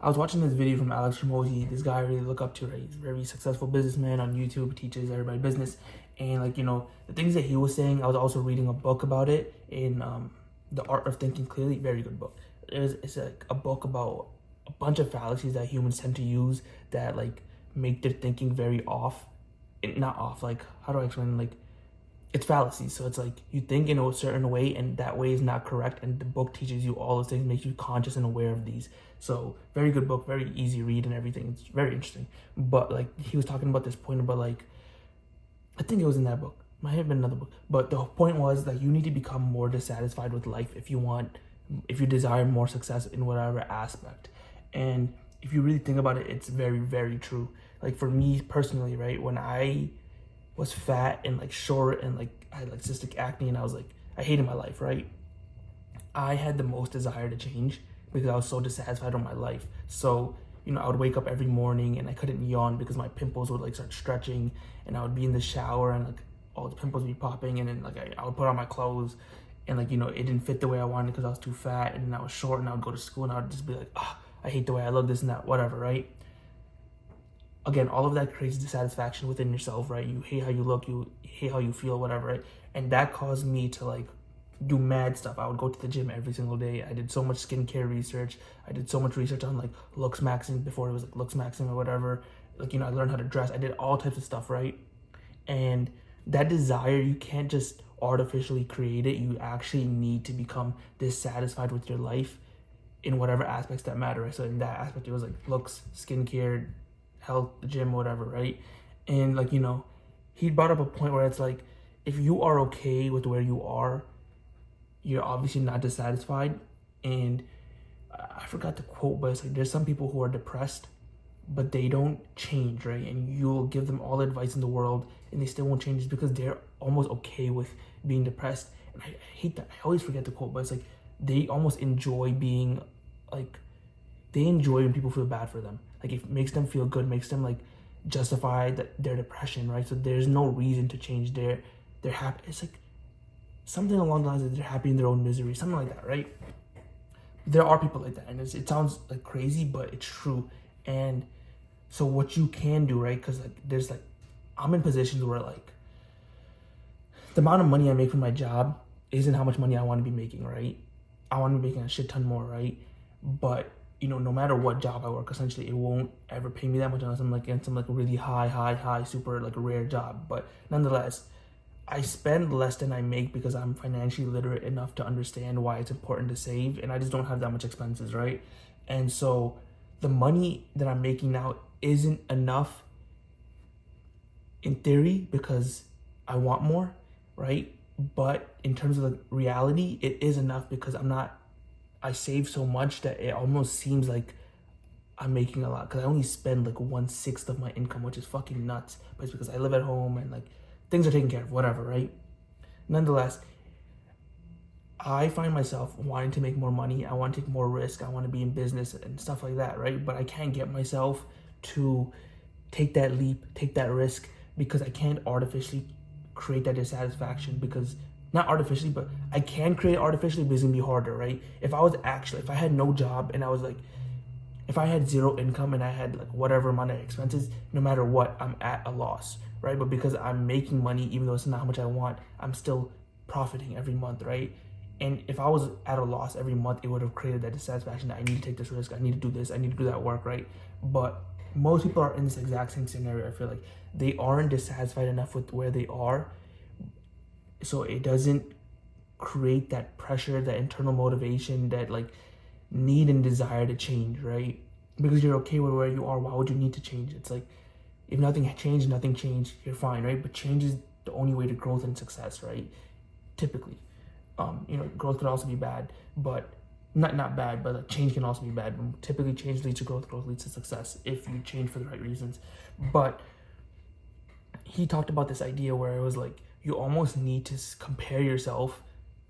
I was watching this video from Alex Ramosi, this guy I really look up to, right? He's a very successful businessman on YouTube, teaches everybody business. And like, the things that he was saying, I was also reading a book about it in The Art of Thinking Clearly, very good book. It's like a book about a bunch of fallacies that humans tend to use that like make their thinking very off. Not off, like, how do I explain? Like, it's fallacies. So it's like you think in a certain way and that way is not correct, and the book teaches you all those things, makes you conscious and aware of these. So very good book, very easy read and everything. It's very interesting. But like he was talking about this point about like, I think it was in that book, might have been another book, but the point was that you need to become more dissatisfied with life if you desire more success in whatever aspect. And if you really think about it, it's very, very true. Like for me personally, right, when I was fat and like short and like I had like cystic acne and I hated my life, right? I had the most desire to change because I was so dissatisfied with my life. So, I would wake up every morning and I couldn't yawn because my pimples would like start stretching, and I would be in the shower and like all the pimples would be popping, and then like I would put on my clothes and like, it didn't fit the way I wanted because I was too fat, and then I was short, and I would go to school and I would just be like, I hate the way I look, this and that, whatever, right? Again, all of that creates dissatisfaction within yourself, right? You hate how you look, you hate how you feel, whatever, right? And that caused me to like do mad stuff. I would go to the gym every single day. I did so much skincare research. I did so much research on like looks maxing before it was like looks maxing or whatever. Like, I learned how to dress. I did all types of stuff, right? And that desire, you can't just artificially create it. You actually need to become dissatisfied with your life in whatever aspects that matter, right? So in that aspect, it was like looks, skincare, health, the gym, whatever, right? And like, he brought up a point where it's like, if you are okay with where you are, you're obviously not dissatisfied. And I forgot the quote, but it's like, there's some people who are depressed, but they don't change, right? And you'll give them all the advice in the world and they still won't change just because they're almost okay with being depressed. And I hate that. I always forget the quote, but it's like, they almost enjoy being like, they enjoy when people feel bad for them. Like it makes them feel good, makes them like justify their depression, right? So there's no reason to change. They're happy. It's like something along the lines of they're happy in their own misery, something like that, right? There are people like that, and it sounds like crazy, but it's true. And so what you can do, right? Because like there's like, I'm in positions where like the amount of money I make from my job isn't how much money I want to be making, right? I want to be making a shit ton more, right? But no matter what job I work, essentially, it won't ever pay me that much unless I'm like in some like really high, super like rare job. But nonetheless, I spend less than I make because I'm financially literate enough to understand why it's important to save, and I just don't have that much expenses, right? And so the money that I'm making now isn't enough in theory because I want more, right? But in terms of the reality, it is enough because I save so much that it almost seems like I'm making a lot because I only spend like 1/6 of my income, which is fucking nuts. But it's because I live at home and like things are taken care of, whatever, right? Nonetheless, I find myself wanting to make more money. I want to take more risk. I want to be in business and stuff like that, right? But I can't get myself to take that leap, take that risk, because I can't artificially create that dissatisfaction. Because not artificially, but I can create artificially, but it's gonna be harder, right? If I had no job and I was like, if I had zero income and I had like whatever amount of expenses, no matter what, I'm at a loss, right? But because I'm making money, even though it's not how much I want, I'm still profiting every month, right? And if I was at a loss every month, it would have created that dissatisfaction that I need to take this risk, I need to do this, I need to do that work, right? But most people are in this exact same scenario. I feel like they aren't dissatisfied enough with where they are, so it doesn't create that pressure, that internal motivation, that like need and desire to change, right? Because you're okay with where you are, why would you need to change? It's like, if nothing changed, you're fine, right? But change is the only way to growth and success, right? Typically. Growth can also be bad, but not bad, but like change can also be bad. Typically change leads to growth leads to success if you change for the right reasons. But he talked about this idea where it was like, you almost need to compare yourself.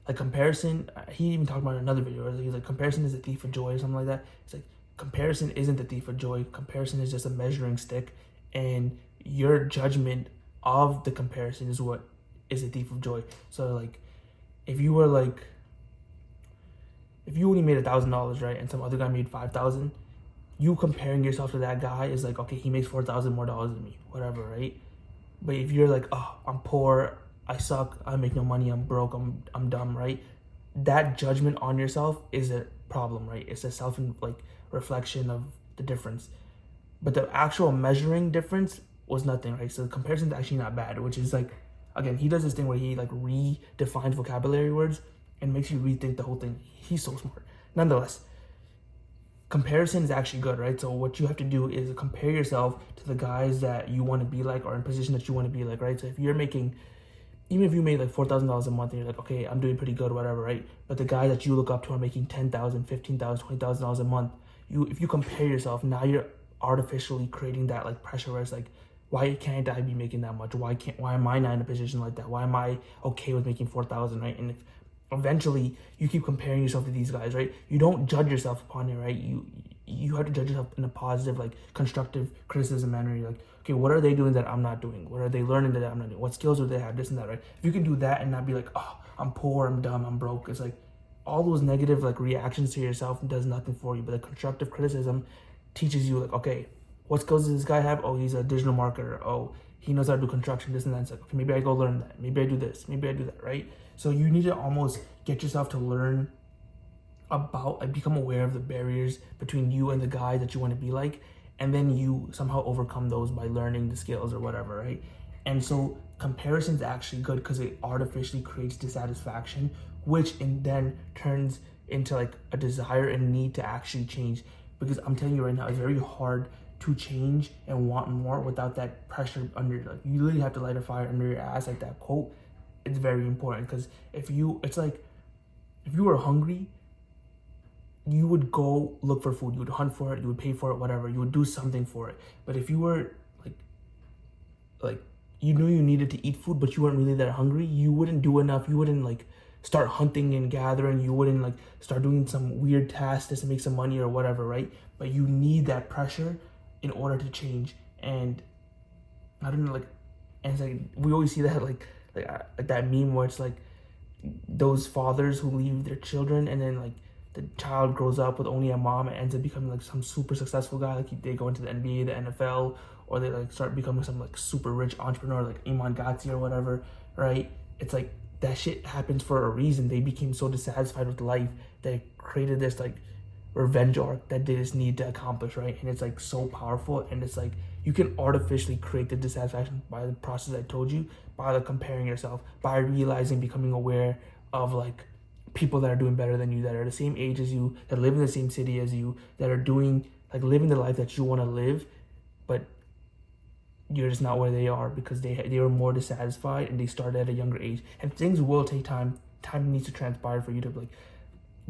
Like comparison, he even talked about in another video, he's like, comparison is a thief of joy or something like that. It's like, comparison isn't the thief of joy. Comparison is just a measuring stick, and your judgment of the comparison is what is a thief of joy. So like, if you only made $1,000, right, and some other guy made 5,000, you comparing yourself to that guy is like, okay, he makes $4,000 more than me, whatever, right? But if you're like, oh, I'm poor, I suck, I make no money, I'm broke, I'm dumb, right? That judgment on yourself is a problem, right? It's a self like reflection of the difference. But the actual measuring difference was nothing, right? So the comparison's actually not bad, which is like, again, he does this thing where he like redefines vocabulary words and makes you rethink the whole thing. He's so smart. Nonetheless, comparison is actually good, right? So what you have to do is compare yourself to the guys that you want to be like or in position that you want to be like, right? So if you're making, even if you made like $4,000 a month and you're like, okay, I'm doing pretty good, whatever, right? But the guy that you look up to are making $10,000, $15,000, $20,000 a month. If you compare yourself, now you're artificially creating that like pressure where it's like, why can't I be making that much? Why am I not in a position like that? Why am I okay with making 4,000, right? And if eventually you keep comparing yourself to these guys, right? You don't judge yourself upon it, right? You have to judge yourself in a positive, like constructive criticism manner. You're like, okay, what are they doing that I'm not doing? What are they learning that I'm not doing? What skills do they have? This and that, right? If you can do that and not be like, oh, I'm poor, I'm dumb, I'm broke. It's like all those negative like reactions to yourself does nothing for you. But the constructive criticism teaches you like, okay, what skills does this guy have? Oh, he's a digital marketer. Oh, he knows how to do construction, this and that. It's like, okay, maybe I go learn that. Maybe I do this. Maybe I do that, right? So you need to almost get yourself to learn about, like, become aware of the barriers between you and the guy that you want to be like, and then you somehow overcome those by learning the skills or whatever, right? And so comparison is actually good because it artificially creates dissatisfaction, which then turns into like a desire and need to actually change. Because I'm telling you right now, it's very hard to change and want more without that pressure under, like, you literally have to light a fire under your ass, like that quote. It's very important because it's like, if you were hungry, you would go look for food, you would hunt for it, you would pay for it, whatever, you would do something for it. But if you were like you knew you needed to eat food, but you weren't really that hungry, you wouldn't do enough, you wouldn't like start hunting and gathering, you wouldn't like start doing some weird task just to make some money or whatever, right? But you need that pressure in order to change. And I don't know, like, and it's like, we always see that like that meme where it's like those fathers who leave their children and then like the child grows up with only a mom and ends up becoming like some super successful guy, like they go into the NBA, the NFL, or they like start becoming some like super rich entrepreneur like Iman Ghatzi or whatever, right? It's like that shit happens for a reason. They became so dissatisfied with life that it created this like revenge arc that they just need to accomplish, right? And it's like so powerful, and it's like you can artificially create the dissatisfaction by the process I told you, by like comparing yourself, by realizing, becoming aware of like people that are doing better than you, that are the same age as you, that live in the same city as you, that are doing like living the life that you want to live, but you're just not where they are because they were more dissatisfied and they started at a younger age. And things will take time. Time needs to transpire for you to like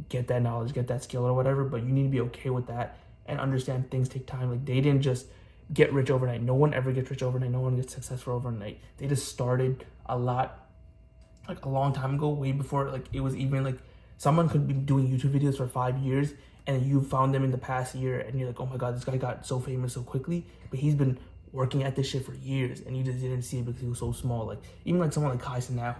get that knowledge, get that skill or whatever, but you need to be okay with that and understand things take time. Like, they didn't just get rich overnight. No one ever gets rich overnight. No one gets successful overnight. They just started a long time ago, way before like it was even like someone could be doing YouTube videos for 5 years and you found them in the past year and you're like, oh my god, this guy got so famous so quickly, but he's been working at this shit for years and you just didn't see it because he was so small. Like, even like someone like Kai Cenat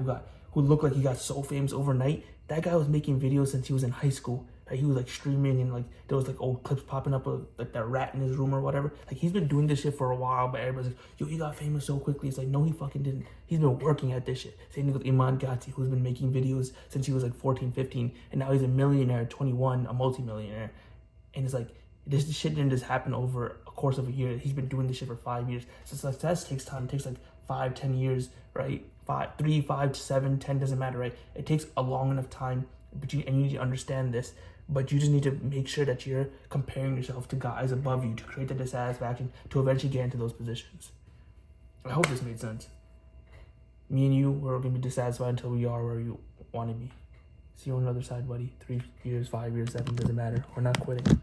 who looked like he got so famous overnight. That guy was making videos since he was in high school. Like, he was like streaming and like there was like old clips popping up of like that rat in his room or whatever. Like, he's been doing this shit for a while, but everybody's like, yo, he got famous so quickly. It's like, no, he fucking didn't. He's been working at this shit. Same thing with Iman Ghatzi, who's been making videos since he was like 14, 15, and now he's a millionaire, 21, a multi-millionaire. And it's like, this shit didn't just happen over a course of a year. He's been doing this shit for 5 years. So success takes time. It takes like 5, 10 years, right? 3, 5, 7, 10, doesn't matter, right? It takes a long enough time, and you need to understand this. But you just need to make sure that you're comparing yourself to guys above you to create the dissatisfaction to eventually get into those positions. I hope this made sense. Me and you, we're going to be dissatisfied until we are where you want to be. See you on the other side, buddy. 3 years, 5 years, 7, doesn't matter. We're not quitting.